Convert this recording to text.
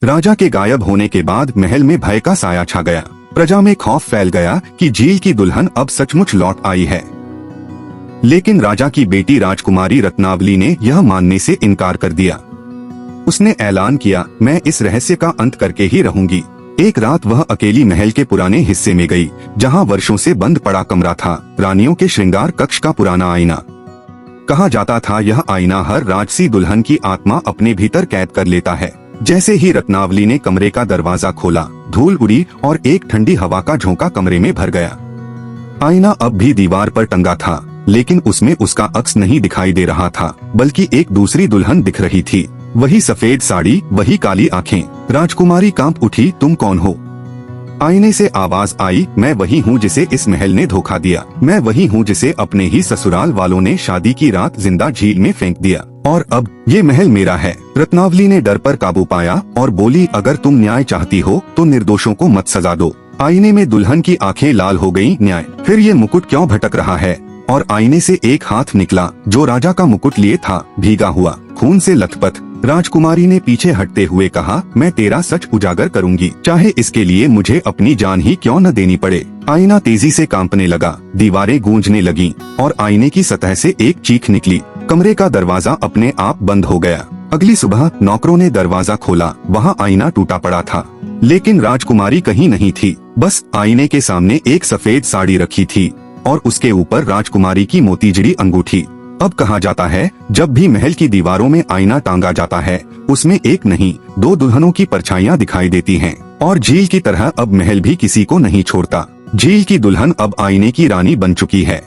राजा के गायब होने के बाद महल में भय का साया छा गया। प्रजा में खौफ फैल गया कि झील की दुल्हन अब सचमुच लौट आई है। लेकिन राजा की बेटी राजकुमारी रत्नावली ने यह मानने से इनकार कर दिया। उसने ऐलान किया, मैं इस रहस्य का अंत करके ही रहूंगी। एक रात वह अकेली महल के पुराने हिस्से में गई, जहां वर्षों से बंद पड़ा कमरा था, रानियों के श्रृंगार कक्ष का पुराना आईना। कहा जाता था यह आईना हर राजसी दुल्हन की आत्मा अपने भीतर कैद कर लेता है। जैसे ही रत्नावली ने कमरे का दरवाजा खोला, धूल उड़ी और एक ठंडी हवा का झोंका कमरे में भर गया। आईना अब भी दीवार पर टंगा था, लेकिन उसमें उसका अक्स नहीं दिखाई दे रहा था, बल्कि एक दूसरी दुल्हन दिख रही थी। वही सफेद साड़ी, वही काली आंखें। राजकुमारी कांप उठी, तुम कौन हो? आईने से आवाज आई, मैं वही हूँ जिसे इस महल ने धोखा दिया। मैं वही हूँ जिसे अपने ही ससुराल वालों ने शादी की रात जिंदा झील में फेंक दिया, और अब ये महल मेरा है। रत्नावली ने डर पर काबू पाया और बोली, अगर तुम न्याय चाहती हो तो निर्दोषों को मत सजा दो। आईने में दुल्हन की आंखें लाल हो गयी। न्याय? फिर ये मुकुट क्यों भटक रहा है? और आईने से एक हाथ निकला जो राजा का मुकुट लिए था, भीगा हुआ, खून से लथपथ। राजकुमारी ने पीछे हटते हुए कहा, मैं तेरा सच उजागर करूंगी, चाहे इसके लिए मुझे अपनी जान ही क्यों न देनी पड़े। आईना तेजी से कांपने लगा, दीवारें गूंजने लगीं और आईने की सतह से एक चीख निकली। कमरे का दरवाजा अपने आप बंद हो गया। अगली सुबह नौकरों ने दरवाजा खोला, वहाँ आईना टूटा पड़ा था, लेकिन राजकुमारी कहीं नहीं थी। बस आईने के सामने एक सफेद साड़ी रखी थी और उसके ऊपर राजकुमारी की मोतीजड़ी अंगूठी। अब कहा जाता है, जब भी महल की दीवारों में आईना टांगा जाता है, उसमें एक नहीं, दो दुल्हनों की परछाइयां दिखाई देती हैं। और झील की तरह अब महल भी किसी को नहीं छोड़ता। झील की दुल्हन अब आईने की रानी बन चुकी है।